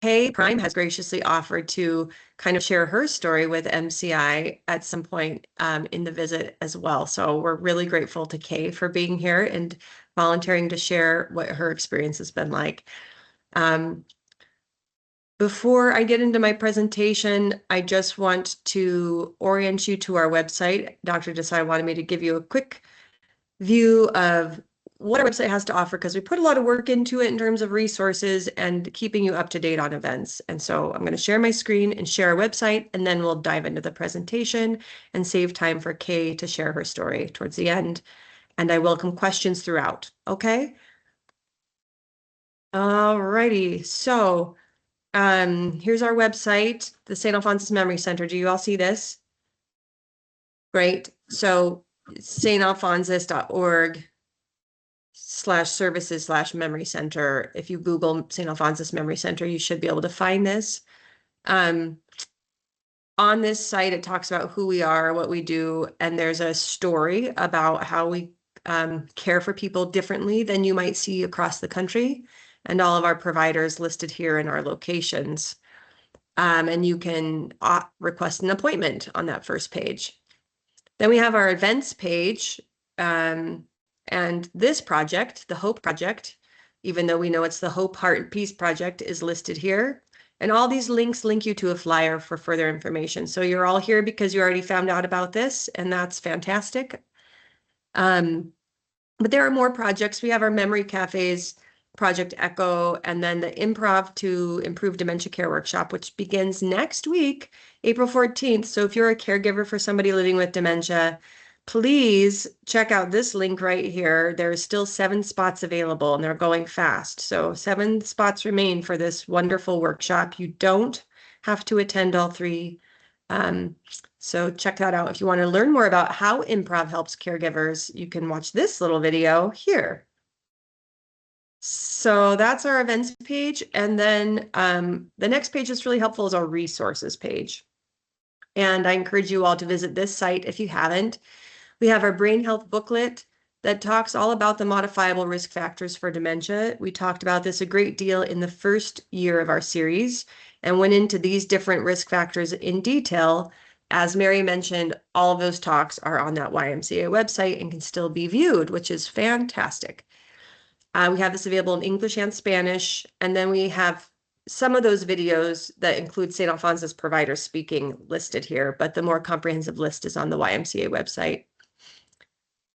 Kay Prime has graciously offered to kind of share her story with MCI at some point in the visit as well. So we're really grateful to Kay for being here and volunteering to share what her experience has been like. Before I get into my presentation, I just want to orient you to our website. Dr. Desai wanted me to give you a quick view of what our website has to offer, because we put a lot of work into it in terms of resources and keeping you up to date on events. And so I'm going to share my screen and share our website, and then we'll dive into the presentation and save time for Kay to share her story towards the end. And I welcome questions throughout. Okay. All righty. So here's our website, the Saint Alphonsus Memory Center. Do you all see this? Great. So saintalphonsus.org/services/memory center. If you Google Saint Alphonsus Memory Center, you should be able to find this. On this site, it talks about who we are, what we do, and there's a story about how we care for people differently than you might see across the country, and all of our providers listed here in our locations. And you can request an appointment on that first page. Then we have our events page, and this project, the Hope Project, even though we know it's the Hope, Heart, and Peace Project, is listed here. And all these links link you to a flyer for further information. So you're all here because you already found out about this, and that's fantastic. But there are more projects. We have our memory cafes, Project Echo, and then the Improv to Improve Dementia Care Workshop, which begins next week, April 14th. So if you're a caregiver for somebody living with dementia, please check out this link right here. There's still 7 spots available, and they're going fast. So 7 spots remain for this wonderful workshop. You don't have to attend all 3. So check that out. If you want to learn more about how improv helps caregivers, you can watch this little video here. So that's our events page. And then the next page that's really helpful is our resources page. And I encourage you all to visit this site if you haven't. We have our brain health booklet that talks all about the modifiable risk factors for dementia. We talked about this a great deal in the first year of our series and went into these different risk factors in detail. As Mary mentioned, all of those talks are on that YMCA website and can still be viewed, which is fantastic. We have this available in English and Spanish, and then we have some of those videos that include St. Alphonsus providers speaking listed here, but the more comprehensive list is on the YMCA website.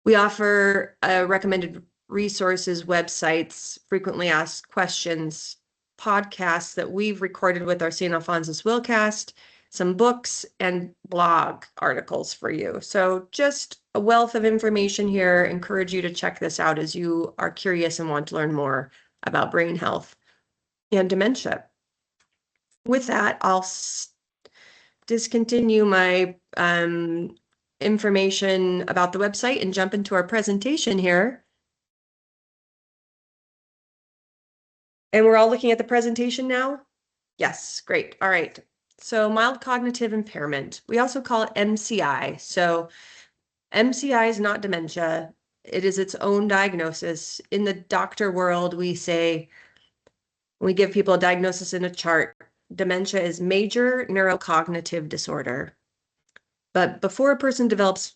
We offer recommended resources, websites, frequently asked questions, podcasts that we've recorded with our St. Alphonsus Willcast, some books and blog articles for you. So just a wealth of information here. Encourage you to check this out as you are curious and want to learn more about brain health and dementia. With that, I'll discontinue my information about the website and jump into our presentation here. And we're all looking at the presentation now? Yes, great. All right. So mild cognitive impairment, we also call it MCI. So MCI is not dementia. It is its own diagnosis. In the doctor world, we say, we give people a diagnosis in a chart. Dementia is major neurocognitive disorder. But before a person develops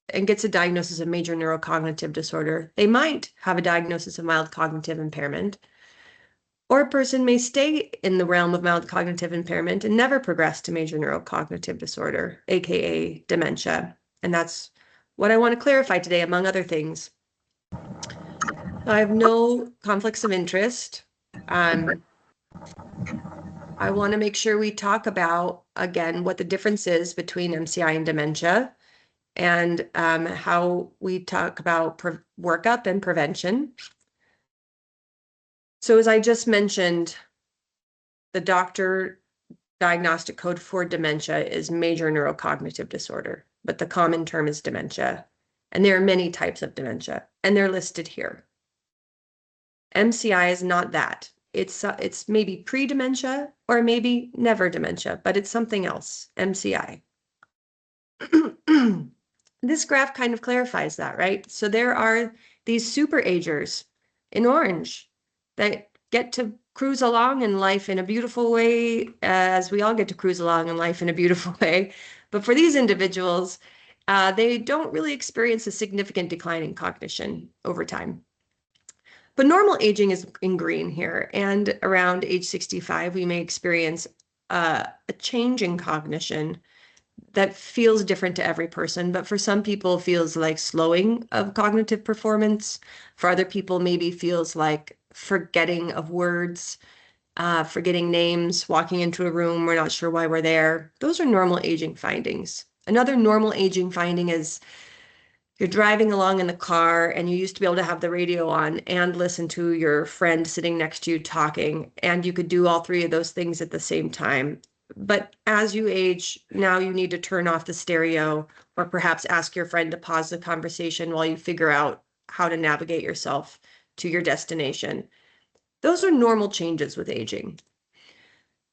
and gets a diagnosis of major neurocognitive disorder, they might have a diagnosis of mild cognitive impairment. Or a person may stay in the realm of mild cognitive impairment and never progress to major neurocognitive disorder, aka dementia. And that's what I want to clarify today, among other things. I have no conflicts of interest. I want to make sure we talk about, again, what the difference is between MCI and dementia, and how we talk about workup and prevention. So as I just mentioned, the doctor diagnostic code for dementia is major neurocognitive disorder, but the common term is dementia. And there are many types of dementia, and they're listed here. MCI is not that. It's maybe pre-dementia or maybe never dementia, but it's something else, MCI. This graph kind of clarifies that, right? So there are these super agers in orange that get to cruise along in life in a beautiful way, as we all get to cruise along in life in a beautiful way. But for these individuals, they don't really experience a significant decline in cognition over time. But normal aging is in green here, and around age 65, we may experience a change in cognition that feels different to every person, but for some people feels like slowing of cognitive performance. For other people, maybe feels like forgetting of words, forgetting names, walking into a room, we're not sure why we're there. Those are normal aging findings. Another normal aging finding is you're driving along in the car and you used to be able to have the radio on and listen to your friend sitting next to you talking, and you could do all three of those things at the same time. But as you age, now you need to turn off the stereo or perhaps ask your friend to pause the conversation while you figure out how to navigate yourself to your destination. Those are normal changes with aging.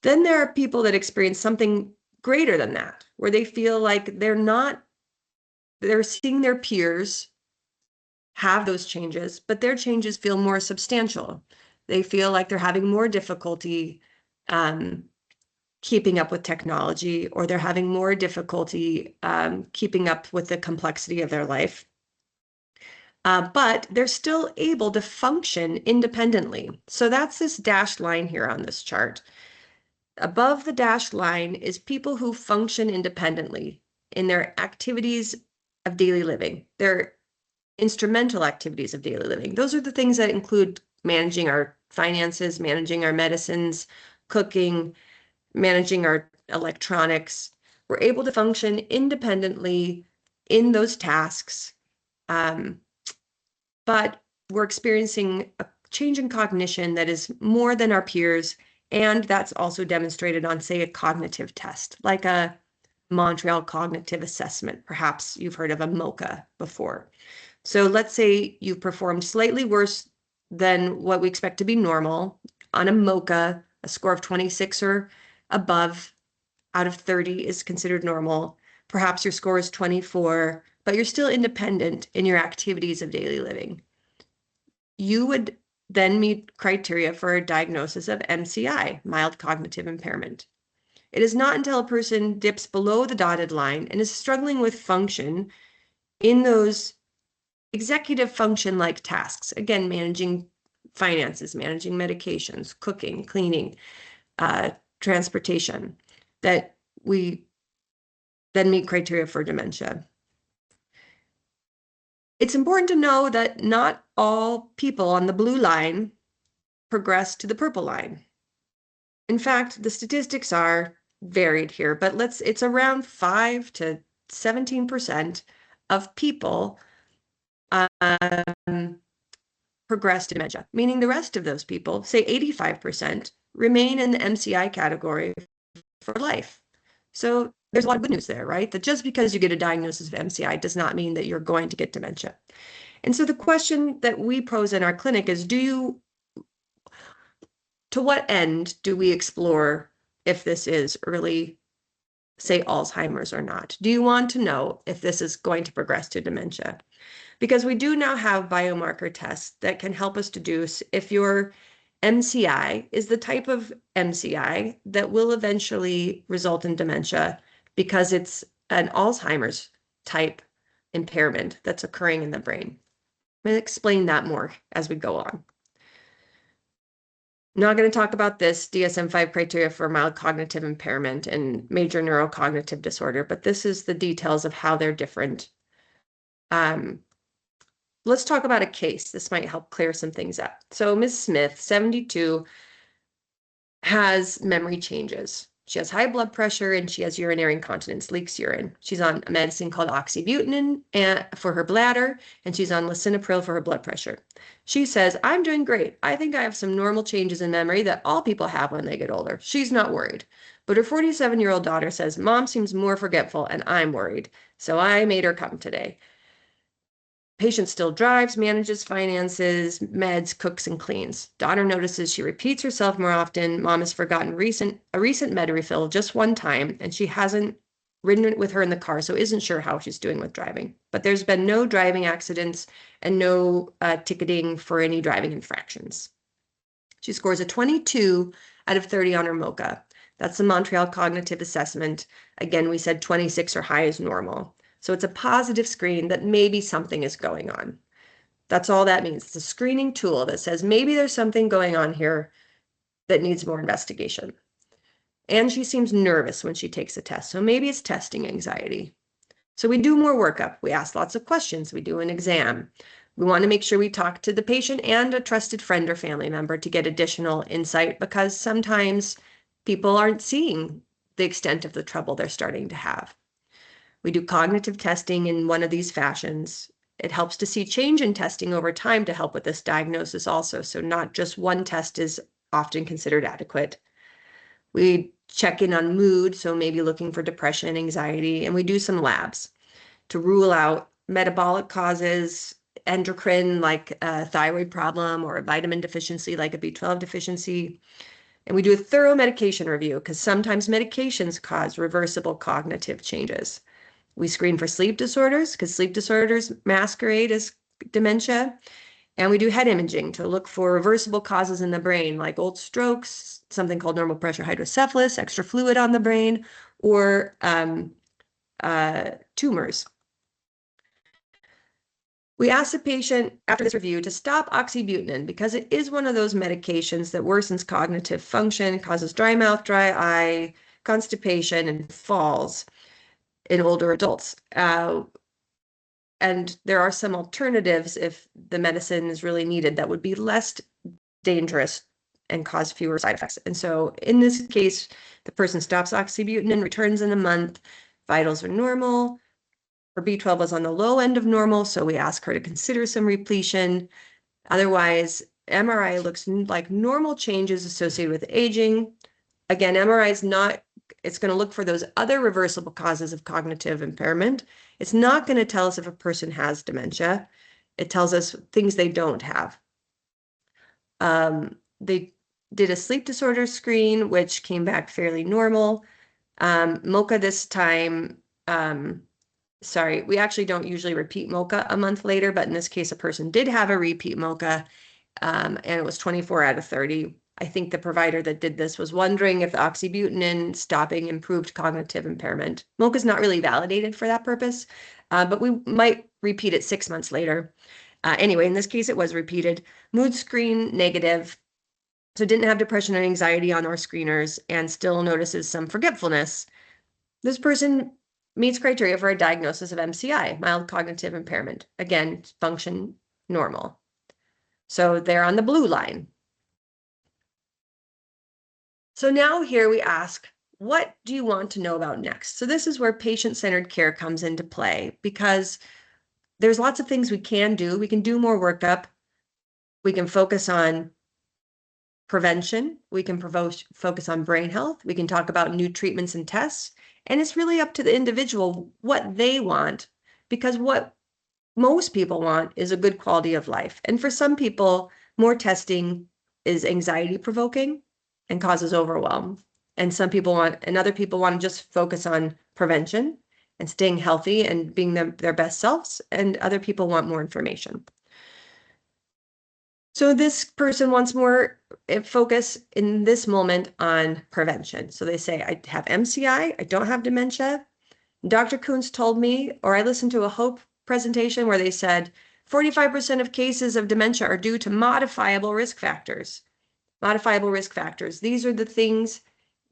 Then there are people that experience something greater than that, where they feel like they're seeing their peers have those changes, but their changes feel more substantial. They feel like they're having more difficulty keeping up with technology, or they're having more difficulty keeping up with the complexity of their life. But they're still able to function independently. So that's this dashed line here on this chart. Above the dashed line is people who function independently in their activities of daily living, their instrumental activities of daily living. Those are the things that include managing our finances, managing our medicines, cooking, managing our electronics. We're able to function independently in those tasks, but we're experiencing a change in cognition that is more than our peers, and that's also demonstrated on, say, a cognitive test, like a Montreal Cognitive Assessment. Perhaps you've heard of a MOCA before. So let's say you've performed slightly worse than what we expect to be normal on a MOCA. A score of 26 or above out of 30 is considered normal. Perhaps your score is 24, but you're still independent in your activities of daily living. You would then meet criteria for a diagnosis of MCI, mild cognitive impairment. It is not until a person dips below the dotted line and is struggling with function in those executive function-like tasks, again, managing finances, managing medications, cooking, cleaning, transportation, that we then meet criteria for dementia. It's important to know that not all people on the blue line progress to the purple line. In fact, the statistics are varied here, but it's around 5 to 17% of people progress to dementia, meaning the rest of those people, say 85%, remain in the MCI category for life. So there's a lot of good news there, right? That just because you get a diagnosis of MCI does not mean that you're going to get dementia. And so the question that we pose in our clinic is, to what end do we explore if this is early, say, Alzheimer's or not? Do you want to know if this is going to progress to dementia? Because we do now have biomarker tests that can help us deduce if your MCI is the type of MCI that will eventually result in dementia, because it's an Alzheimer's type impairment that's occurring in the brain. I'm going to explain that more as we go on. I'm not going to talk about this DSM-5 criteria for mild cognitive impairment and major neurocognitive disorder, but this is the details of how they're different. Let's talk about a case. This might help clear some things up. So Ms. Smith, 72, has memory changes. She has high blood pressure and she has urinary incontinence, leaks urine. She's on a medicine called oxybutynin for her bladder, and she's on lisinopril for her blood pressure. She says, I'm doing great. I think I have some normal changes in memory that all people have when they get older. She's not worried. But her 47-year-old daughter says, Mom seems more forgetful and I'm worried. So I made her come today. Patient still drives, manages finances, meds, cooks, and cleans. Daughter notices she repeats herself more often. Mom has forgotten a recent med refill just one time, and she hasn't ridden it with her in the car, so isn't sure how she's doing with driving. But there's been no driving accidents and no ticketing for any driving infractions. She scores a 22 out of 30 on her MoCA. That's the Montreal Cognitive Assessment. Again, we said 26 or high is normal. So it's a positive screen that maybe something is going on. That's all that means. It's a screening tool that says maybe there's something going on here that needs more investigation. And she seems nervous when she takes a test. So maybe it's testing anxiety. So we do more workup. We ask lots of questions. We do an exam. We want to make sure we talk to the patient and a trusted friend or family member to get additional insight, because sometimes people aren't seeing the extent of the trouble they're starting to have. We do cognitive testing in one of these fashions. It helps to see change in testing over time to help with this diagnosis also. So not just one test is often considered adequate. We check in on mood, so maybe looking for depression, anxiety, and we do some labs to rule out metabolic causes, endocrine like a thyroid problem or a vitamin deficiency like a B12 deficiency. And we do a thorough medication review because sometimes medications cause reversible cognitive changes. We screen for sleep disorders because sleep disorders masquerade as dementia. And we do head imaging to look for reversible causes in the brain, like old strokes, something called normal pressure hydrocephalus, extra fluid on the brain, or tumors. We asked the patient after this review to stop oxybutynin because it is one of those medications that worsens cognitive function, causes dry mouth, dry eye, constipation, and falls in older adults. And there are some alternatives if the medicine is really needed that would be less dangerous and cause fewer side effects. And so in this case, the person stops oxybutynin, returns in a month, vitals are normal. Her B12 was on the low end of normal, so we ask her to consider some repletion. Otherwise, MRI looks like normal changes associated with aging. Again, MRI is not, it's going to look for those other reversible causes of cognitive impairment. It's not going to tell us if a person has dementia. It tells us things they don't have. They did a sleep disorder screen, which came back fairly normal. MoCA this time, sorry, we actually don't usually repeat MoCA a month later, but in this case, a person did have a repeat MoCA, and it was 24 out of 30. I think the provider that did this was wondering if the oxybutynin stopping improved cognitive impairment. MoCA is not really validated for that purpose, but we might repeat it 6 months later. Anyway, in this case, it was repeated. Mood screen negative, so didn't have depression and anxiety on our screeners and still notices some forgetfulness. This person meets criteria for a diagnosis of MCI, mild cognitive impairment. Again, function normal. So they're on the blue line. So now here we ask, what do you want to know about next? So this is where patient-centered care comes into play, because there's lots of things we can do. We can do more workup. We can focus on prevention. We can focus on brain health. We can talk about new treatments and tests. And it's really up to the individual what they want, because what most people want is a good quality of life. And for some people, more testing is anxiety provoking and causes overwhelm. And some people want, and other people want to just focus on prevention and staying healthy and being their best selves. And other people want more information. So this person wants more focus in this moment on prevention. So they say, I have MCI, I don't have dementia. Dr. Kuntz told me, or I listened to a HOPE presentation where they said 45% of cases of dementia are due to modifiable risk factors. Modifiable risk factors. These are the things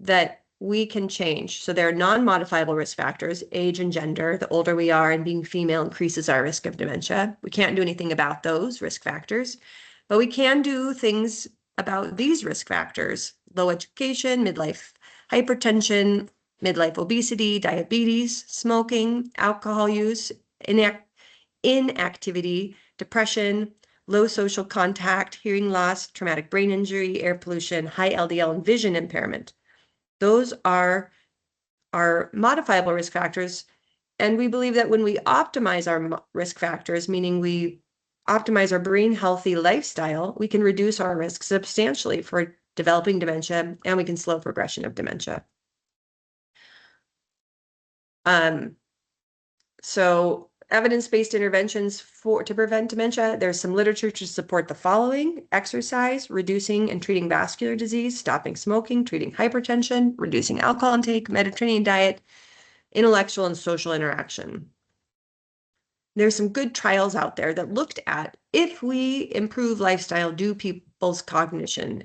that we can change. So there are non-modifiable risk factors, age and gender. The older we are and being female increases our risk of dementia. We can't do anything about those risk factors, but we can do things about these risk factors: low education, midlife hypertension, midlife obesity, diabetes, smoking, alcohol use, inactivity, depression, low social contact, hearing loss, traumatic brain injury, air pollution, high LDL, and vision impairment. Those are our modifiable risk factors. And we believe that when we optimize our risk factors, meaning we optimize our brain healthy lifestyle, we can reduce our risk substantially for developing dementia, and we can slow progression of dementia. So evidence-based interventions to prevent dementia. There's some literature to support the following: exercise, reducing and treating vascular disease, stopping smoking, treating hypertension, reducing alcohol intake, Mediterranean diet, intellectual and social interaction. There's some good trials out there that looked at, if we improve lifestyle, does people's cognition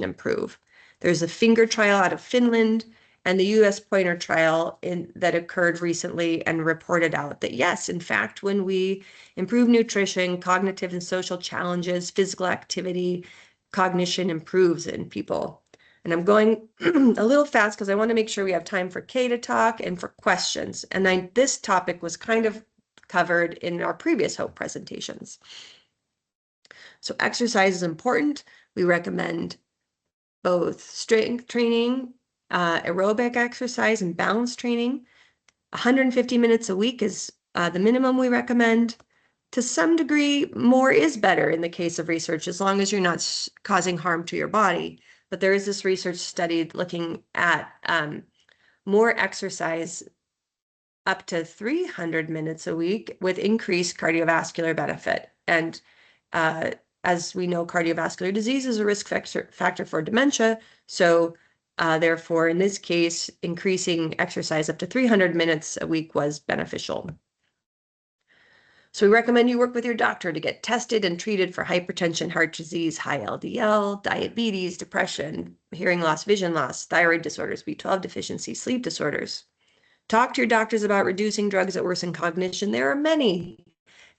improve? There's a finger trial out of Finland and the US pointer trial that occurred recently and reported out that yes, in fact, when we improve nutrition, cognitive and social challenges, physical activity, cognition improves in people. And I'm going a little fast because I want to make sure we have time for Kay to talk and for questions. And this topic was kind of covered in our previous HOPE presentations. So exercise is important. We recommend both strength training, aerobic exercise, and balance training. 150 minutes a week is the minimum we recommend. To some degree, more is better in the case of research, as long as you're not causing harm to your body. But there is this research study looking at more exercise up to 300 minutes a week with increased cardiovascular benefit. And as we know, cardiovascular disease is a risk factor for dementia. So therefore, in this case, increasing exercise up to 300 minutes a week was beneficial. So we recommend you work with your doctor to get tested and treated for hypertension, heart disease, high LDL, diabetes, depression, hearing loss, vision loss, thyroid disorders, B12 deficiency, sleep disorders. Talk to your doctors about reducing drugs that worsen cognition. There are many,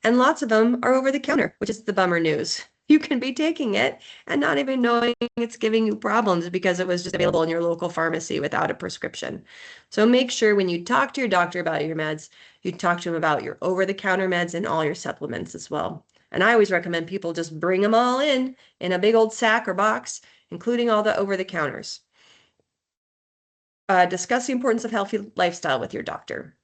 and lots of them are over the counter, which is the bummer news. You can be taking it and not even knowing it's giving you problems because it was just available in your local pharmacy without a prescription. So make sure when you talk to your doctor about your meds, you talk to them about your over-the-counter meds and all your supplements as well. And I always recommend people just bring them all in a big old sack or box, including all the over-the-counters. Discuss the importance of healthy lifestyle with your doctor.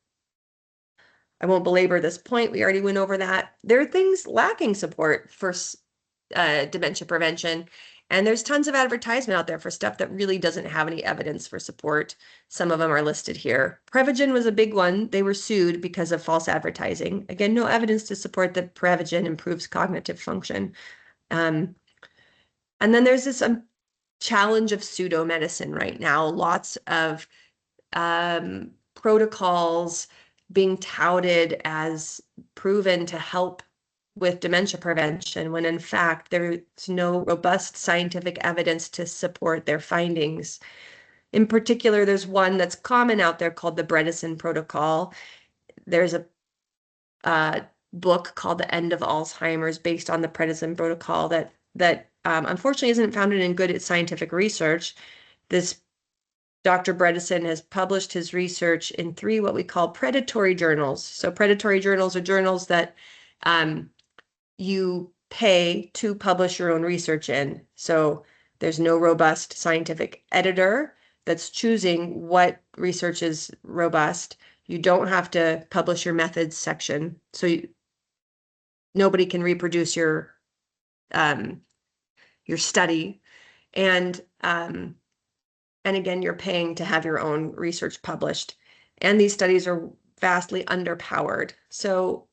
I won't belabor this point. We already went over that. There are things lacking support for dementia prevention, and there's tons of advertisement out there for stuff that really doesn't have any evidence for support. Some of them are listed here. Prevagen was a big one. They were sued because of false advertising. Again, no evidence to support that Prevagen improves cognitive function. And then there's this challenge of pseudomedicine right now. Lots of protocols being touted as proven to help with dementia prevention, when in fact there's no robust scientific evidence to support their findings. In particular, there's one that's common out there called the Bredesen protocol. There's a book called The End of Alzheimer's based on the Bredesen protocol that unfortunately isn't founded in good scientific research. This Dr. Bredesen has published his research in 3 what we call predatory journals. So predatory journals are journals that you pay to publish your own research in. So there's no robust scientific editor that's choosing what research is robust. You don't have to publish your methods section. So nobody can reproduce your study. And again, you're paying to have your own research published. And these studies are vastly underpowered. So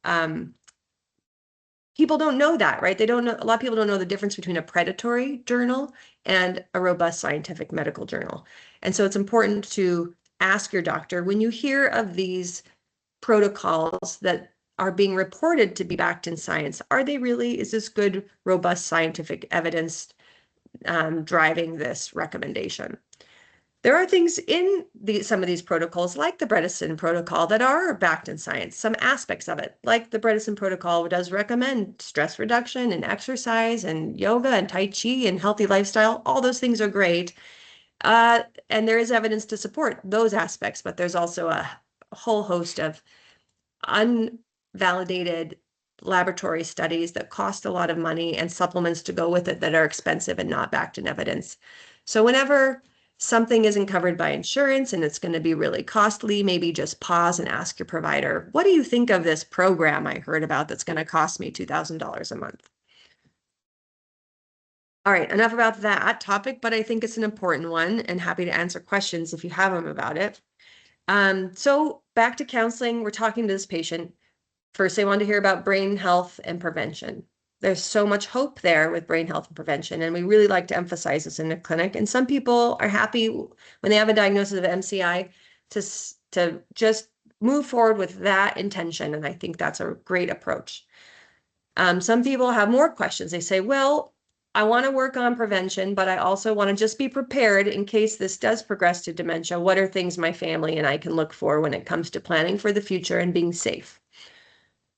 people don't know that, right? They don't know, a lot of people don't know the difference between a predatory journal and a robust scientific medical journal. And so it's important to ask your doctor, when you hear of these protocols that are being reported to be backed in science, are they really, is this good, robust scientific evidence driving this recommendation? There are things in some of these protocols, like the Bredesen protocol, that are backed in science, some aspects of it. Like the Bredesen protocol does recommend stress reduction and exercise and yoga and Tai Chi and healthy lifestyle. All those things are great. And there is evidence to support those aspects, but there's also a whole host of unvalidated laboratory studies that cost a lot of money and supplements to go with it that are expensive and not backed in evidence. So whenever something isn't covered by insurance and it's going to be really costly, maybe just pause and ask your provider, what do you think of this program I heard about that's going to cost me $2,000 a month? All right, enough about that topic, but I think it's an important one and happy to answer questions if you have them about it. So back to counseling, we're talking to this patient. First, they want to hear about brain health and prevention. There's so much hope there with brain health and prevention, and we really like to emphasize this in the clinic. And some people are happy when they have a diagnosis of MCI to just move forward with that intention, and I think that's a great approach. Some people have more questions. They say, well, I want to work on prevention, but I also want to just be prepared in case this does progress to dementia. What are things my family and I can look for when it comes to planning for the future and being safe?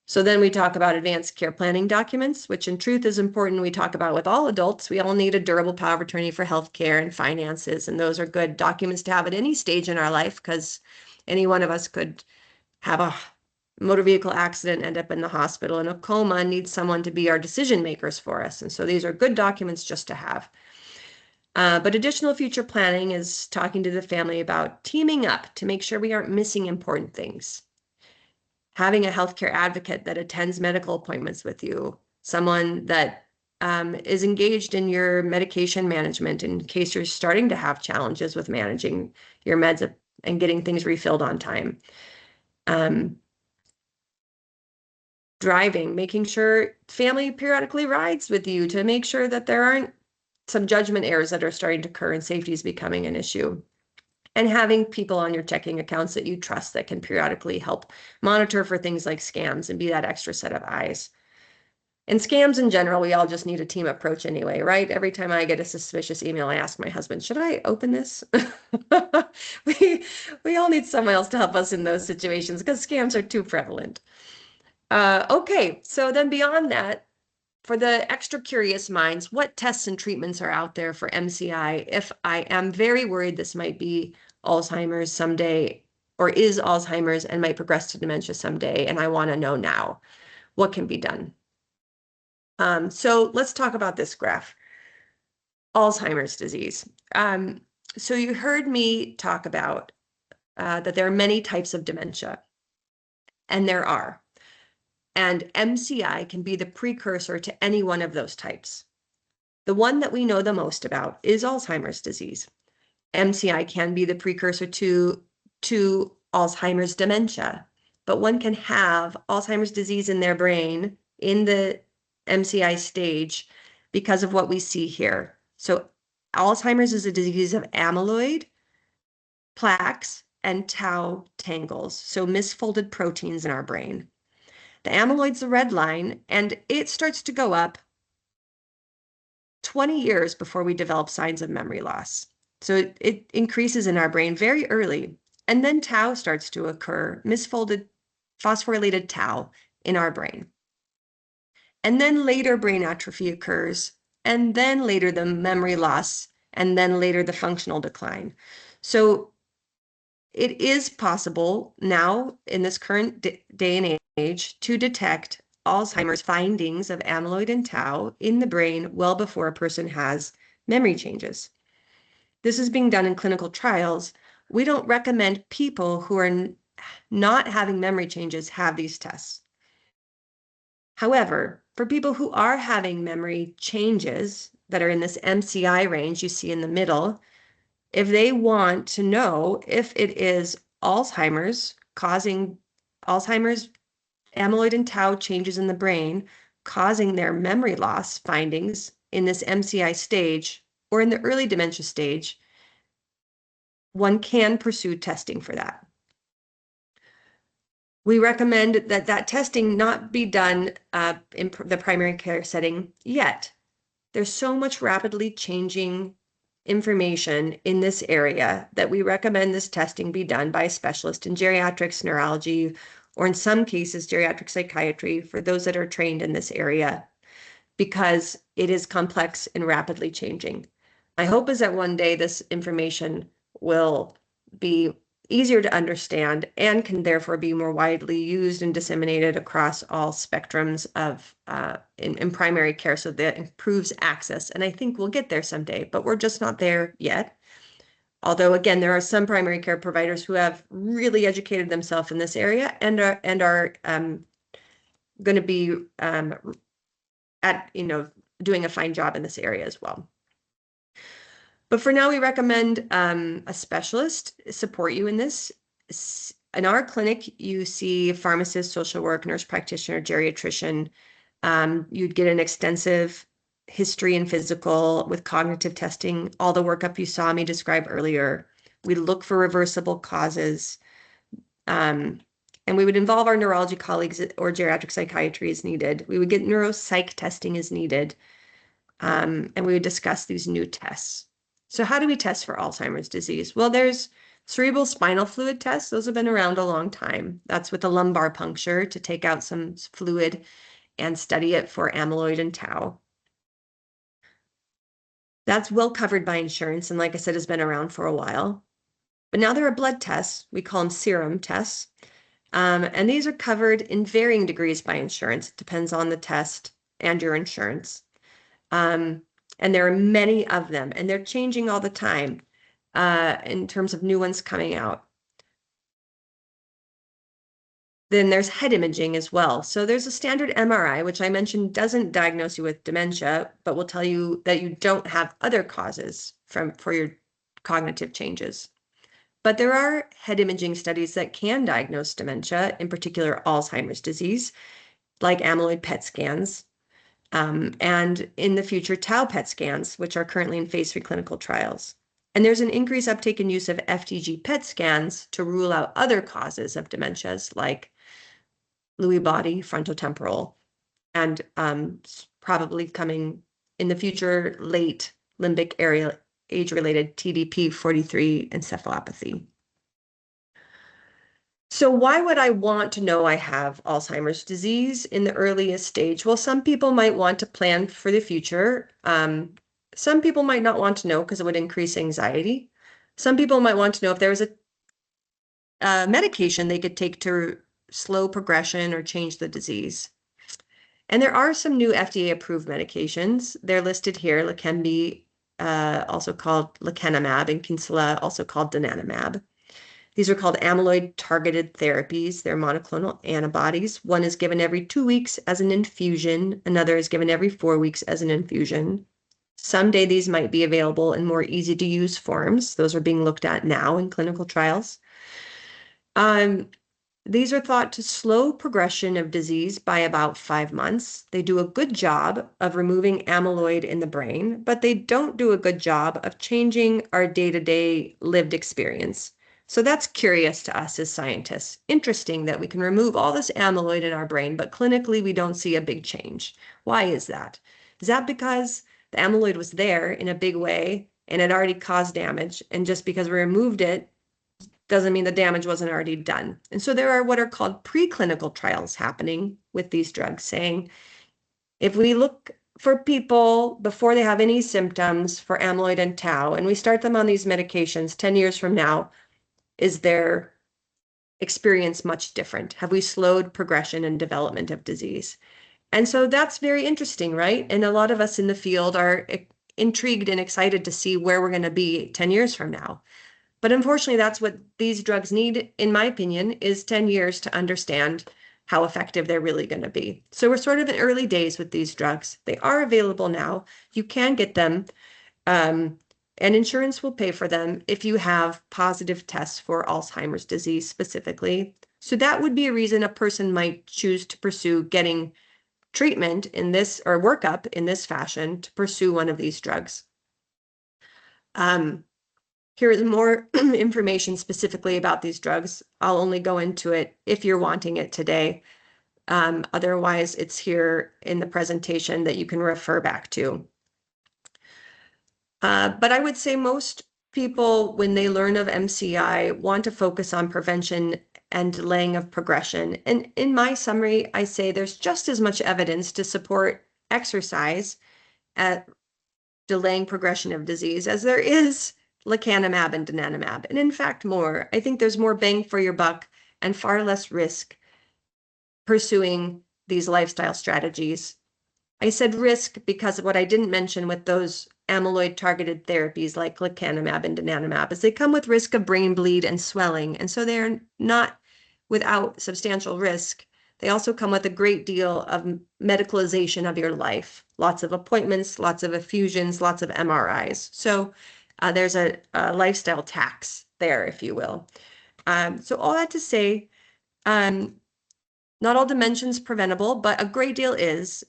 So then we talk about advanced care planning documents, which in truth is important. We talk about with all adults. We all need a durable power of attorney for healthcare and finances. And those are good documents to have at any stage in our life, because any one of us could have a motor vehicle accident, end up in the hospital in a coma, and need someone to be our decision makers for us. And so these are good documents just to have. But additional future planning is talking to the family about teaming up to make sure we aren't missing important things. Having a healthcare advocate that attends medical appointments with you, someone that is engaged in your medication management in case you're starting to have challenges with managing your meds and getting things refilled on time. Driving, making sure family periodically rides with you to make sure that there aren't some judgment errors that are starting to occur and safety is becoming an issue. And having people on your checking accounts that you trust that can periodically help monitor for things like scams and be that extra set of eyes. And scams in general, we all just need a team approach anyway, right? Every time I get a suspicious email, I ask my husband, should I open this? We all need someone else to help us in those situations because scams are too prevalent. Okay, so then beyond that, for the extra curious minds, what tests and treatments are out there for MCI if I am very worried this might be Alzheimer's someday or is Alzheimer's and might progress to dementia someday, and I want to know now what can be done. So let's talk about this graph, Alzheimer's disease. So you heard me talk about that there are many types of dementia, and there are. And MCI can be the precursor to any one of those types. The one that we know the most about is Alzheimer's disease. MCI can be the precursor to Alzheimer's dementia, but one can have Alzheimer's disease in their brain in the MCI stage because of what we see here. So Alzheimer's is a disease of amyloid, plaques, and tau tangles, so misfolded proteins in our brain. The amyloid's the red line, and it starts to go up 20 years before we develop signs of memory loss. So it increases in our brain very early. And then tau starts to occur, misfolded phosphorylated tau in our brain. And then later brain atrophy occurs, and then later the memory loss, and then later the functional decline. So it is possible now in this current day and age to detect Alzheimer's findings of amyloid and tau in the brain well before a person has memory changes. This is being done in clinical trials. We don't recommend people who are not having memory changes have these tests. However, for people who are having memory changes that are in this MCI range you see in the middle, if they want to know if it is Alzheimer's causing Alzheimer's amyloid and tau changes in the brain causing their memory loss findings in this MCI stage or in the early dementia stage, one can pursue testing for that. We recommend that that testing not be done in the primary care setting yet. There's so much rapidly changing information in this area that we recommend this testing be done by a specialist in geriatrics, neurology, or in some cases, geriatric psychiatry for those that are trained in this area, because it is complex and rapidly changing. My hope is that one day this information will be easier to understand and can therefore be more widely used and disseminated across all spectrums of in primary care so that improves access. And I think we'll get there someday, but we're just not there yet. Although, again, there are some primary care providers who have really educated themselves in this area and are going to be doing a fine job in this area as well. But for now, we recommend a specialist support you in this. in our clinic, you see pharmacist, social work, nurse practitioner, geriatrician. You'd get an extensive history and physical with cognitive testing, all the workup you saw me describe earlier. We look for reversible causes. And we would involve our neurology colleagues or geriatric psychiatry as needed. We would get neuropsych testing as needed. And we would discuss these new tests. So how do we test for Alzheimer's disease? Well, there's cerebral spinal fluid tests. Those have been around a long time. That's with a lumbar puncture to take out some fluid and study it for amyloid and tau. That's well covered by insurance, and like I said, has been around for a while. But now there are blood tests. We call them serum tests. And these are covered in varying degrees by insurance. It depends on the test and your insurance. And there are many of them, and they're changing all the time in terms of new ones coming out. Then there's head imaging as well. So there's a standard MRI, which I mentioned doesn't diagnose you with dementia, but will tell you that you don't have other causes for your cognitive changes. But there are head imaging studies that can diagnose dementia, in particular Alzheimer's disease, like amyloid PET scans, and in the future tau PET scans, which are currently in phase 3 clinical trials. And there's an increased uptake and use of FDG PET scans to rule out other causes of dementias like Lewy body, frontotemporal, and probably coming in the future, late limbic area age-related TDP-43 encephalopathy. So why would I want to know I have Alzheimer's disease in the earliest stage? Well, some people might want to plan for the future. Some people might not want to know because it would increase anxiety. Some people might want to know if there was a medication they could take to slow progression or change the disease. And there are some new FDA-approved medications. They're listed here, Leqembi, also called lecanemab, and Kinsella, also called donanemab. These are called amyloid-targeted therapies. They're monoclonal antibodies. One is given every 2 weeks as an infusion. Another is given every 4 weeks as an infusion. Someday these might be available in more easy-to-use forms. Those are being looked at now in clinical trials. These are thought to slow progression of disease by about 5 months. They do a good job of removing amyloid in the brain, but they don't do a good job of changing our day-to-day lived experience. So that's curious to us as scientists. Interesting that we can remove all this amyloid in our brain, but clinically we don't see a big change. Why is that? Is that because the amyloid was there in a big way and it already caused damage, and just because we removed it doesn't mean the damage wasn't already done? And so there are what are called preclinical trials happening with these drugs, saying if we look for people before they have any symptoms for amyloid and tau, and we start them on these medications 10 years from now, is their experience much different? Have we slowed progression and development of disease? And so that's very interesting, right? And a lot of us in the field are intrigued and excited to see where we're going to be 10 years from now. But unfortunately, that's what these drugs need, in my opinion, is 10 years to understand how effective they're really going to be. So we're sort of in early days with these drugs. They are available now. You can get them, and insurance will pay for them if you have positive tests for Alzheimer's disease specifically. So that would be a reason a person might choose to pursue getting treatment in this, or workup in this fashion, to pursue one of these drugs. Here is more information specifically about these drugs. I'll only go into it if you're wanting it today. Otherwise, it's here in the presentation that you can refer back to. But I would say most people, when they learn of MCI, want to focus on prevention and delaying of progression. And in my summary, I say there's just as much evidence to support exercise at delaying progression of disease as there is lecanemab and donanemab, and in fact more. I think there's more bang for your buck and far less risk pursuing these lifestyle strategies. I said risk because what I didn't mention with those amyloid targeted therapies like lecanemab and donanemab is they come with risk of brain bleed and swelling, and so they're not without substantial risk. They also come with a great deal of medicalization of your life, lots of appointments, lots of infusions, lots of MRIs. So there's a lifestyle tax there, if you will. So all that to say, not all dementia is preventable, but a great deal is.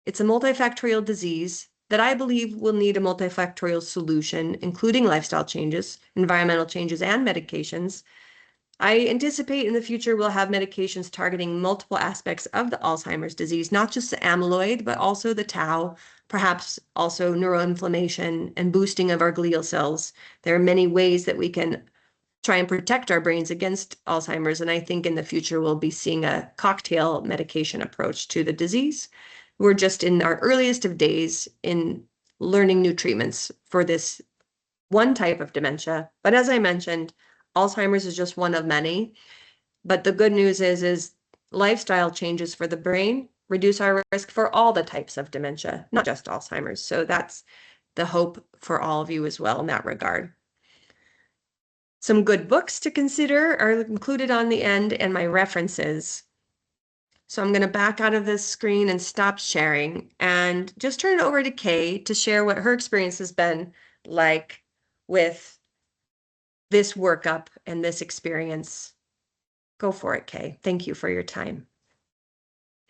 It's a multifactorial disease that I believe will need a multifactorial solution, including lifestyle changes, environmental changes, and medications. I anticipate in the future we'll have medications targeting multiple aspects of the Alzheimer's disease, not just the amyloid, but also the tau, perhaps also neuroinflammation and boosting of our glial cells. There are many ways that we can try and protect our brains against Alzheimer's. And I think in the future, we'll be seeing a cocktail medication approach to the disease. We're just in our earliest of days in learning new treatments for this one type of dementia. But as I mentioned, Alzheimer's is just one of many. But the good news is lifestyle changes for the brain reduce our risk for all the types of dementia, not just Alzheimer's. So that's the hope for all of you as well in that regard. Some good books to consider are included on the end and my references. So I'm going to back out of this screen and stop sharing and just turn it over to Kay to share what her experience has been like with this workup and this experience. Go for it, Kay. Thank you for your time.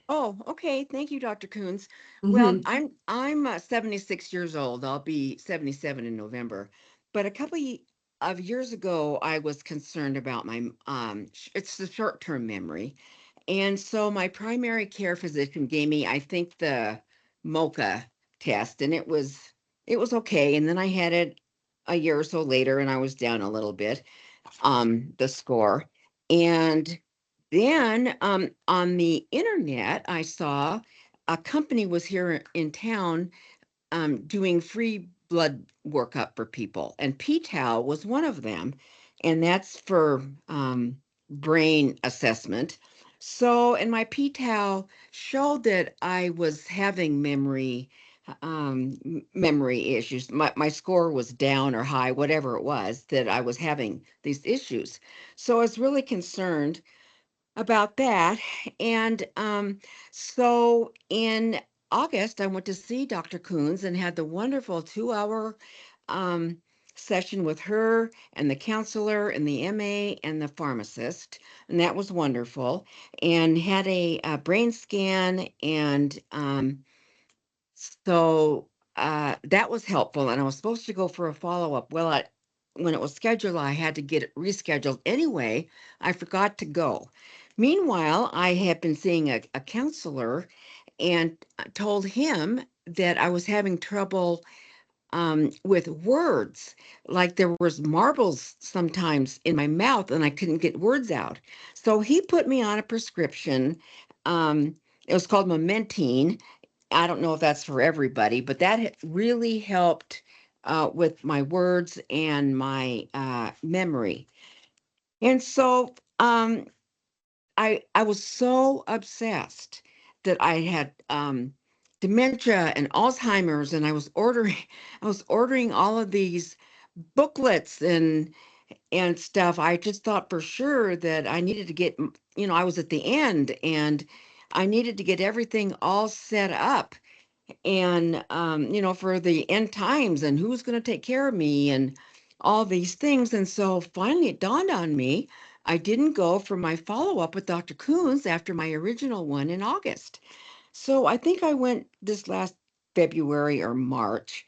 Oh, okay. Thank you, Dr. Kuntz. Well, Mm-hmm. I'm 76 years old. I'll be 77 in November. But a couple of years ago, I was concerned about my it's the short-term memory. And so my primary care physician gave me, I think, the MOCA test, and it was okay. And then I had it a year or so later, and I was down a little bit, the score. And then on the internet, I saw a company was here in town doing free blood workup for people, and p-tau was one of them, and that's for brain assessment. So, and my p-tau showed that I was having memory issues. My score was down or high, whatever it was, that I was having these issues. So I was really concerned about that. And so in August, I went to see Dr. Coons and had the wonderful 2 hour um, session with her and the counselor and the MA and the pharmacist. And that was wonderful. And had a brain scan. And so that was helpful. And I was supposed to go for a follow up. Well, when it was scheduled, I had to get it rescheduled anyway. I forgot to go. Meanwhile, I had been seeing a counselor and told him that I was having trouble with words. Like there was marbles sometimes in my mouth and I couldn't get words out. So he put me on a prescription. It was called Momentine. I don't know if that's for everybody, but that really helped with my words and my memory. And so I was so obsessed that I had dementia and Alzheimer's, and I was ordering all of these booklets and stuff. I just thought for sure that I needed to get, I was at the end and I needed to get everything all set up and for the end times and who's going to take care of me and all these things. And so finally it dawned on me I didn't go for my follow-up with Dr. Coons after my original one in August. So I think I went this last February or March,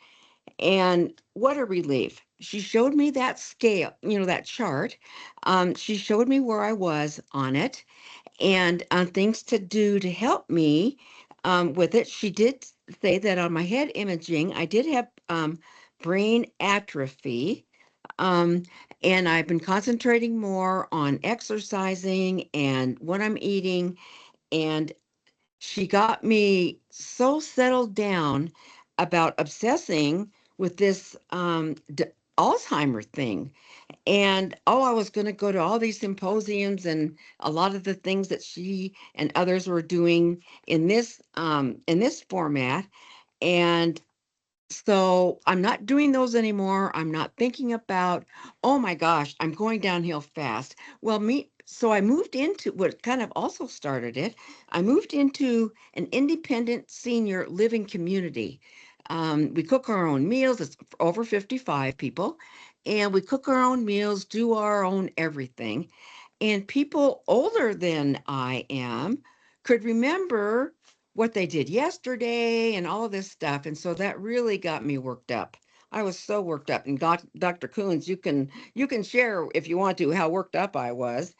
and what a relief. She showed me that scale, that chart. She showed me where I was on it and things to do to help me with it. She did say that on my head imaging, I did have brain atrophy. Um, and I've been concentrating more on exercising and what I'm eating. And she got me so settled down about obsessing with this Alzheimer thing. And I was going to go to all these symposiums and a lot of the things that she and others were doing in this format. And so I'm not doing those anymore. I'm not thinking about, oh my gosh, I'm going downhill fast. Well, so I moved into what kind of also started it. I moved into an independent senior living community. We cook our own meals. It's over 55 people. and we cook our own meals, do our own everything. And people older than I am could remember what they did yesterday and all of this stuff. And so that really got me worked up. I was so worked up. And Dr. Kuntz, you can share if you want to how worked up I was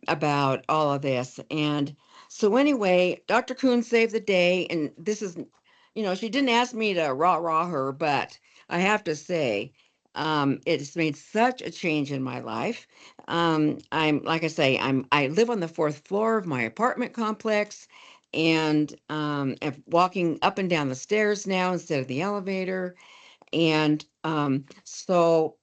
about all of this. And so anyway, Dr. Kuhn saved the day. And this is, she didn't ask me to rah her, but I have to say, it's made such a change in my life. I'm, like I say, I live on the 4th floor of my apartment complex, and I'm walking up and down the stairs now instead of the elevator. And so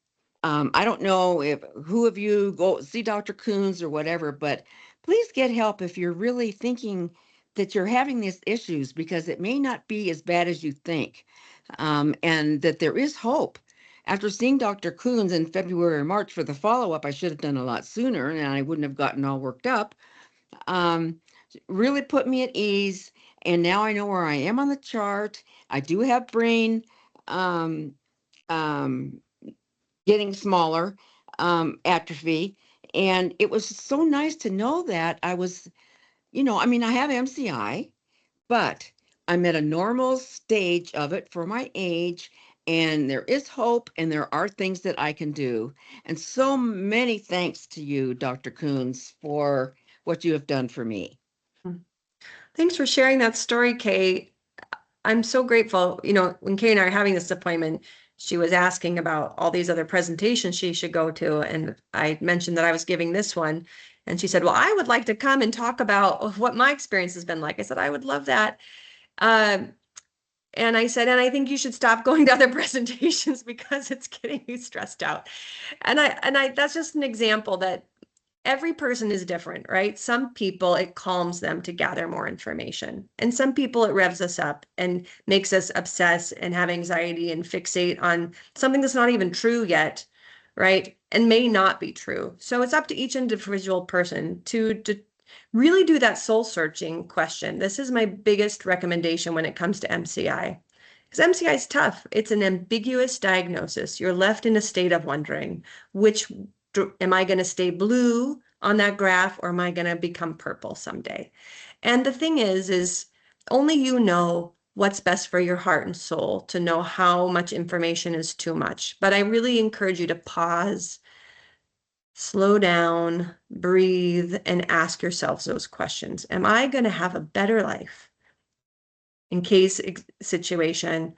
I don't know if who of you go see Dr. Coons or whatever, but please get help if you're really thinking that you're having these issues, because it may not be as bad as you think, and that there is hope. After seeing Dr. Coons in February or March for the follow-up, I should have done a lot sooner and I wouldn't have gotten all worked up. Um, Really put me at ease. And now I know where I am on the chart. I do have brain um, um, getting smaller, atrophy. And it was so nice to know that I was, I mean, I have MCI, but I'm at a normal stage of it for my age. And there is hope, and there are things that I can do. And so many thanks to you, Dr. Coons, for what you have done for me. Thanks for sharing that story, Kay. I'm so grateful. When Kay and I are having this appointment, she was asking about all these other presentations she should go to. And I mentioned that I was giving this one. And she said, well, I would like to come and talk about what my experience has been like. I said, I would love that. And I said, and I think you should stop going to other presentations because it's getting you stressed out. And that's just an example that every person is different, right? Some people, it calms them to gather more information. And some people, it revs us up and makes us obsess and have anxiety and fixate on something that's not even true yet, right? And may not be true. So it's up to each individual person to really do that soul searching question. This is my biggest recommendation when it comes to MCI. Because MCI is tough. It's an ambiguous diagnosis. You're left in a state of wondering, am I going to stay blue on that graph, or am I going to become purple someday? And the thing is only you know what's best for your heart and soul to know how much information is too much. But I really encourage you to pause, slow down, breathe, and ask yourselves those questions. Am I going to have a better life in case situation,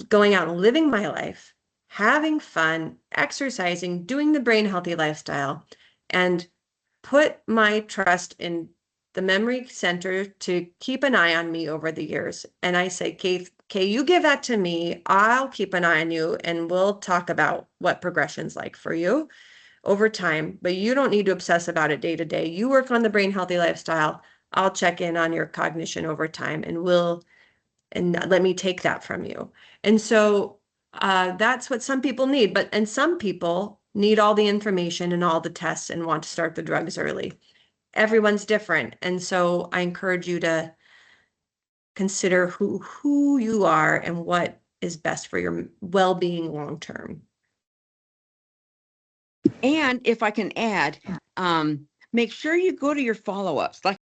going out and living my life, having fun, exercising, doing the brain healthy lifestyle, and put my trust in the memory center to keep an eye on me over the years? And I say, Kay, you give that to me. I'll keep an eye on you, and we'll talk about what progression's like for you over time. But you don't need to obsess about it day to day. You work on the brain healthy lifestyle. I'll check in on your cognition over time, and let me take that from you. And so that's what some people need. And some people need all the information and all the tests and want to start the drugs early. Everyone's different. And so I encourage you to consider who you are and what is best for your well-being long term. And if I can add, make sure you go to your follow-ups. Like